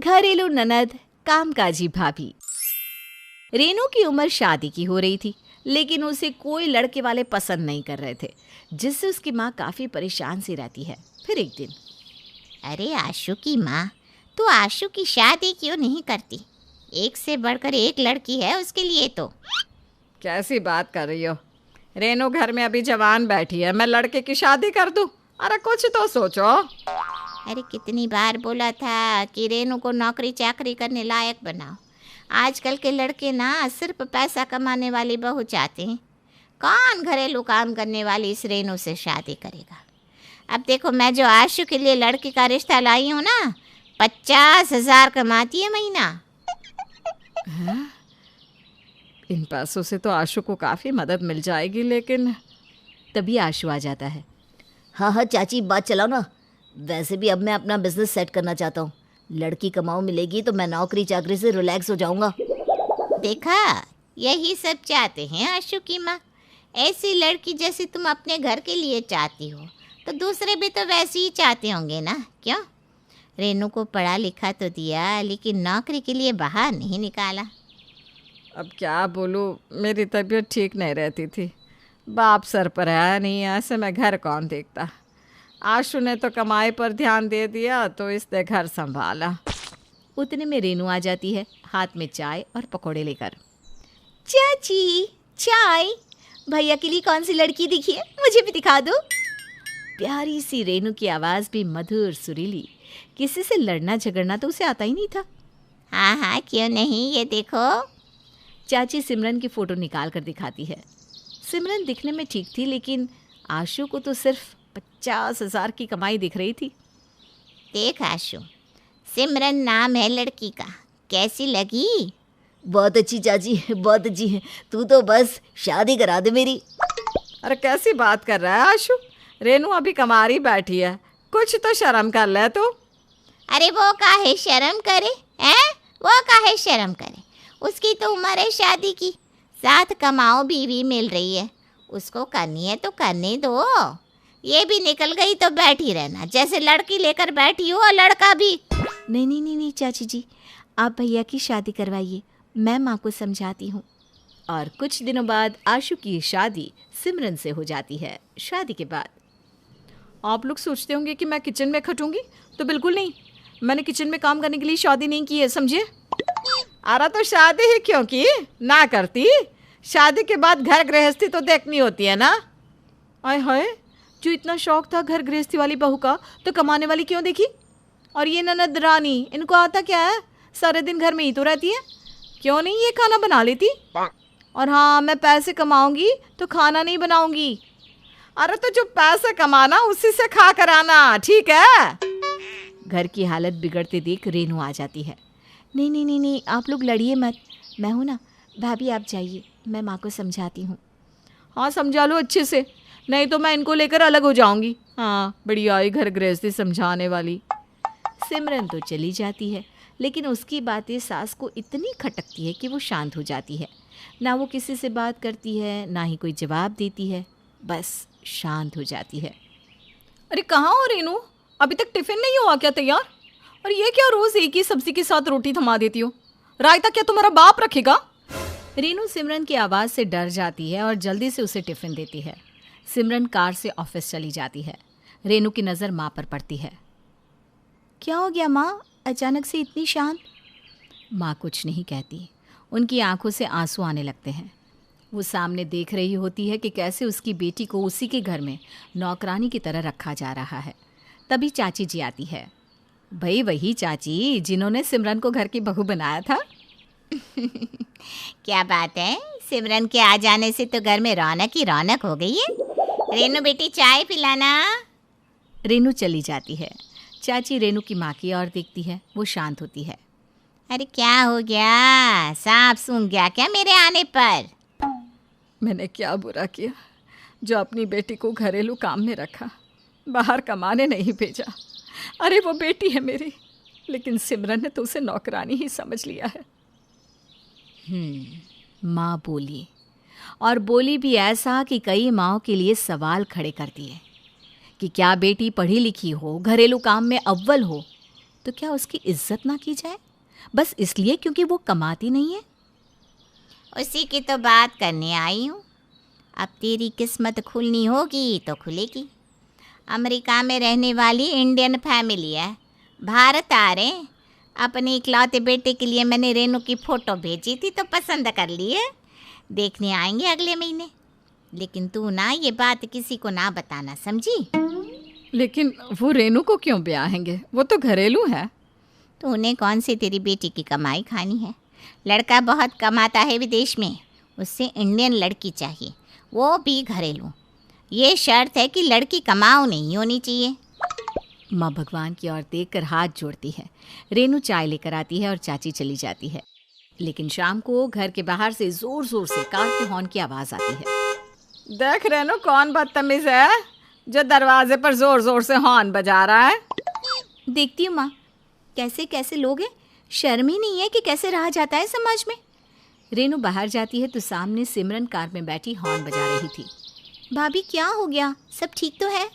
घरेलू ननद, कामकाजी भाभी। रेनू की उम्र शादी की हो रही थी, लेकिन उसे कोई लड़के वाले पसंद नहीं कर रहे थे, जिससे उसकी माँ काफ़ी परेशान सी रहती है। फिर एक दिन, अरे आशु की माँ, तू आशु की शादी क्यों नहीं करती? एक से बढ़कर एक लड़की है उसके लिए तो। कैसी बात कर रही हो? रेनू घर में अभी जवान बैठी है, मैं लड़के की शादी कर दूं? अरे कुछ तो सोचो। अरे कितनी बार बोला था कि रेनू को नौकरी चाकरी करने लायक बनाओ। आजकल के लड़के ना सिर्फ पैसा कमाने वाली बहू चाहते हैं। कौन घरेलू काम करने वाली इस रेनू से शादी करेगा? अब देखो, मैं जो आशु के लिए लड़की का रिश्ता लाई हूँ ना, 50,000 कमाती है महीना। इन पैसों से तो आशु को काफ़ी मदद मिल जाएगी, लेकिन तभी आशु आ जाता है। हाँ हाँ चाची, बात चलाओ ना। वैसे भी अब मैं अपना बिजनेस सेट करना चाहता हूँ। लड़की कमाऊ मिलेगी तो मैं नौकरी चाकरी से रिलैक्स हो जाऊँगा। देखा, यही सब चाहते हैं आशु की माँ। ऐसी लड़की जैसी तुम अपने घर के लिए चाहती हो तो दूसरे भी तो वैसे ही चाहते होंगे ना, क्यों? रेनू को पढ़ा लिखा तो दिया, लेकिन नौकरी के लिए बाहर नहीं निकाला। अब क्या बोलूँ, मेरी तबीयत ठीक नहीं रहती थी। बाप सर पर है नहीं, ऐसे में घर कौन देखता। आशु ने तो कमाई पर ध्यान दे दिया तो इसने घर संभाला। उतने में रेनू आ जाती है, हाथ में चाय और पकौड़े लेकर। चाची, चाय। भैया के लिए कौन सी लड़की दिखी है, मुझे भी दिखा दो। प्यारी सी रेनू की आवाज़ भी मधुर सुरीली। किसी से लड़ना झगड़ना तो उसे आता ही नहीं था। हाँ हाँ, क्यों नहीं, ये देखो। चाची सिमरन की फ़ोटो निकाल कर दिखाती है। सिमरन दिखने में ठीक थी, लेकिन आशु को तो सिर्फ 50,000 की कमाई दिख रही थी। देख आशु, सिमरन नाम है लड़की का, कैसी लगी? बहुत अच्छी चाची, बहुत अच्छी है। तू तो बस शादी करा दे मेरी। अरे कैसी बात कर रहा है आशु? रेनू अभी कमारी बैठी है, कुछ तो शर्म कर ले तू। अरे वो काहे शर्म करे हैं? वो काहे शर्म करे? उसकी तो उम्र है शादी की, साथ कमाओ बीवी मिल रही है, उसको करनी है तो करने दो। ये भी निकल गई तो बैठी रहना, जैसे लड़की लेकर बैठी हो और लड़का भी। नहीं नहीं नहीं नहीं चाची जी, आप भैया की शादी करवाइए, मैं माँ को समझाती हूँ। और कुछ दिनों बाद आशु की शादी सिमरन से हो जाती है। शादी के बाद आप लोग सोचते होंगे कि मैं किचन में खटूंगी, तो बिल्कुल नहीं। मैंने किचन में काम करने के लिए शादी नहीं की है, समझे? अरे तो शादी ही क्यों की ना करती? शादी के बाद घर गृहस्थी तो देखनी होती है ना। आय हाय, जो इतना शौक था घर गृहस्थी वाली बहू का, तो कमाने वाली क्यों देखी? और ये ननद रानी, इनको आता क्या है? सारे दिन घर में ही तो रहती है, क्यों नहीं ये खाना बना लेती? और हाँ, मैं पैसे कमाऊंगी तो खाना नहीं बनाऊंगी। अरे तो जो पैसे कमाना उसी से खा कर आना, ठीक है? घर की हालत बिगड़ते देख रेनू आ जाती है। नहीं नहीं नहीं नहीं, आप लोग लड़िए मत, मैं हूँ ना। भाभी आप जाइए, मैं माँ को समझाती हूँ। हाँ समझा लो अच्छे से, नहीं तो मैं इनको लेकर अलग हो जाऊंगी। हाँ, बढ़िया आई घर गृहस्थी समझाने वाली। सिमरन तो चली जाती है, लेकिन उसकी बातें सास को इतनी खटकती है कि वो शांत हो जाती है। ना वो किसी से बात करती है, ना ही कोई जवाब देती है, बस शांत हो जाती है। अरे कहाँ हो रेनू? अभी तक टिफिन नहीं हुआ क्या तैयार? और ये क्या रोज एक ही सब्जी के साथ रोटी थमा देती हो? रायता क्या तुम्हारा बाप रखेगा? रेनू सिमरन की आवाज़ से डर जाती है और जल्दी से उसे टिफिन देती है। सिमरन कार से ऑफिस चली जाती है। रेनू की नज़र माँ पर पड़ती है। क्या हो गया माँ, अचानक से इतनी शांत? माँ कुछ नहीं कहती, उनकी आंखों से आंसू आने लगते हैं। वो सामने देख रही होती है कि कैसे उसकी बेटी को उसी के घर में नौकरानी की तरह रखा जा रहा है। तभी चाची जी आती है। भाई वही चाची जिन्होंने सिमरन को घर की बहू बनाया था। क्या बात है, सिमरन के आ जाने से तो घर में रौनक ही रौनक हो गई है। रेनू बेटी, चाय पिलाना। रेनू चली जाती है। चाची रेनू की माँ की ओर देखती है, वो शांत होती है। अरे क्या हो गया, सांप सूंघ गया क्या मेरे आने पर? मैंने क्या बुरा किया जो अपनी बेटी को घरेलू काम में रखा, बाहर कमाने नहीं भेजा? अरे वो बेटी है मेरी, लेकिन सिमरन ने तो उसे नौकरानी ही समझ लिया है। माँ बोली, और बोली भी ऐसा कि कई माँओं के लिए सवाल खड़े कर दिए कि क्या बेटी पढ़ी लिखी हो, घरेलू काम में अव्वल हो, तो क्या उसकी इज्जत ना की जाए, बस इसलिए क्योंकि वो कमाती नहीं है? उसी की तो बात करने आई हूँ। अब तेरी किस्मत खुलनी होगी तो खुलेगी। अमेरिका में रहने वाली इंडियन फैमिली है, भारत आ रहे हैं। अपने इकलौते बेटे के लिए मैंने रेनू की फ़ोटो भेजी थी तो पसंद कर ली है, देखने आएंगे अगले महीने। लेकिन तू ना ये बात किसी को ना बताना, समझी? लेकिन वो रेनू को क्यों ब्याहेंगे, वो तो घरेलू है। तो उन्हें कौन सी तेरी बेटी की कमाई खानी है? लड़का बहुत कमाता है विदेश में, उससे इंडियन लड़की चाहिए, वो भी घरेलू। ये शर्त है कि लड़की कमाऊ नहीं होनी चाहिए। माँ भगवान की ओर देखकर हाथ जोड़ती है। रेनू चाय लेकर आती है और चाची चली जाती है। लेकिन शाम को घर के बाहर से जोर जोर से कार के हॉर्न की आवाज़ आती है। देख रेनू, कौन बदतमीज है जो दरवाजे पर जोर जोर से हॉर्न बजा रहा है। देखती हूँ माँ, कैसे कैसे लोग हैं, शर्म ही नहीं है कि कैसे रहा जाता है समाज में। रेनू बाहर जाती है तो सामने सिमरन कार में बैठी हॉर्न बजा रही थी। भाभी क्या हो गया, सब ठीक तो है?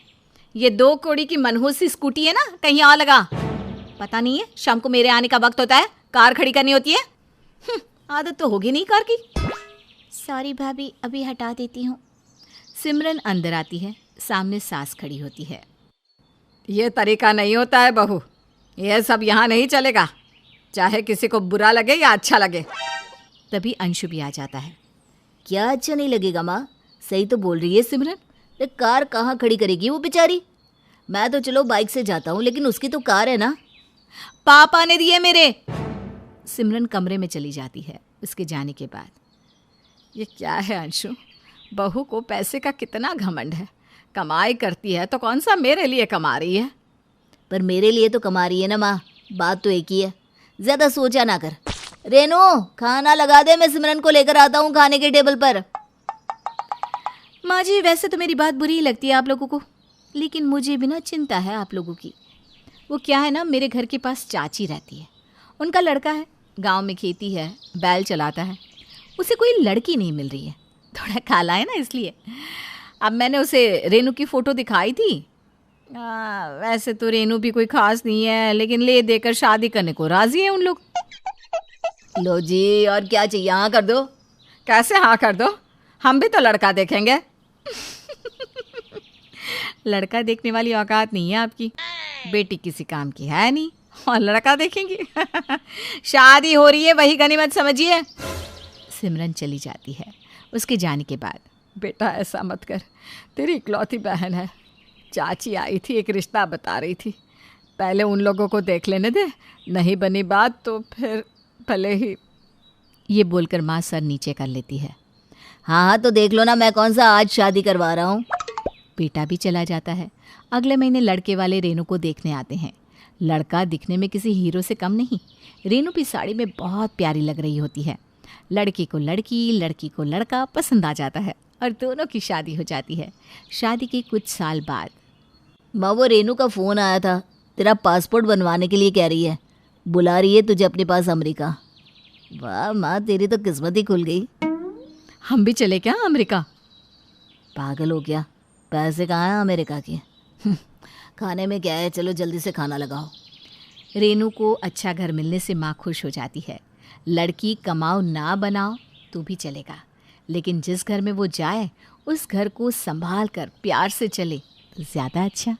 ये 2 कौड़ी की मनहूस सी स्कूटी है ना, कहीं और लगा। पता नहीं है शाम को मेरे आने का वक्त होता है, कार खड़ी करनी होती है। आदत तो होगी नहीं कार की। सॉरी भाभी, अभी हटा देती हूँ। सिमरन अंदर आती है, सामने सास खड़ी होती है। ये तरीका नहीं होता है बहू, यह सब यहाँ नहीं चलेगा, चाहे किसी को बुरा लगे या अच्छा लगे। तभी अंशु भी आ जाता है। क्या अच्छा नहीं लगेगा माँ? सही तो बोल रही है सिमरन। तो कार कहाँ खड़ी करेगी वो बेचारी? मैं तो चलो बाइक से जाता हूँ, लेकिन उसकी तो कार है ना। पापा ने दिए मेरे। सिमरन कमरे में चली जाती है। उसके जाने के बाद ये क्या है अंशु, बहू को पैसे का कितना घमंड है। कमाई करती है तो कौन सा मेरे लिए कमा रही है। पर मेरे लिए तो कमा रही है ना माँ, बात तो एक ही है। ज़्यादा सोचा ना कर। रेनू, खाना लगा दे, मैं सिमरन को लेकर आता हूँ खाने के टेबल पर। माँ जी, वैसे तो मेरी बात बुरी ही लगती है आप लोगों को, लेकिन मुझे भी ना चिंता है आप लोगों की। वो क्या है ना, मेरे घर के पास चाची रहती है, उनका लड़का है, गांव में खेती है, बैल चलाता है। उसे कोई लड़की नहीं मिल रही है, थोड़ा काला है ना इसलिए। अब मैंने उसे रेनू की फ़ोटो दिखाई थी। वैसे तो रेनू भी कोई ख़ास नहीं है, लेकिन ले देकर शादी करने को राज़ी है उन लोग। लो जी, और क्या चाहिए? हाँ कर दो। कैसे हाँ कर दो, हम भी तो लड़का देखेंगे। लड़का देखने वाली औकात नहीं है आपकी, बेटी किसी काम की है नहीं और लड़का देखेंगी। शादी हो रही है, वही गनीमत समझिए। सिमरन चली जाती है। उसके जाने के बाद, बेटा ऐसा मत कर, तेरी इकलौती बहन है। चाची आई थी, एक रिश्ता बता रही थी, पहले उन लोगों को देख लेने दे, नहीं बनी बात तो फिर भले ही। ये बोलकर माँ सर नीचे कर लेती है। हाँ हाँ तो देख लो ना, मैं कौन सा आज शादी करवा रहा हूँ। बेटा भी चला जाता है। अगले महीने लड़के वाले रेनू को देखने आते हैं। लड़का दिखने में किसी हीरो से कम नहीं। रेनू भी साड़ी में बहुत प्यारी लग रही होती है। लड़के को लड़की, लड़की को लड़का पसंद आ जाता है और दोनों की शादी हो जाती है। शादी के कुछ साल बाद माँ, वो रेनू का फ़ोन आया था, तेरा पासपोर्ट बनवाने के लिए कह रही है, बुला रही है तुझे अपने पास अमेरिका। वाह माँ, तेरी तो किस्मत ही खुल गई। हम भी चले क्या अमेरिका? पागल हो गया, पैसे कहाँ हैं अमेरिका के? खाने में क्या है, चलो जल्दी से खाना लगाओ। रेनू को अच्छा घर मिलने से माँ खुश हो जाती है। लड़की कमाओ ना बनाओ तो भी चलेगा, लेकिन जिस घर में वो जाए उस घर को संभाल कर प्यार से चले तो ज़्यादा अच्छा।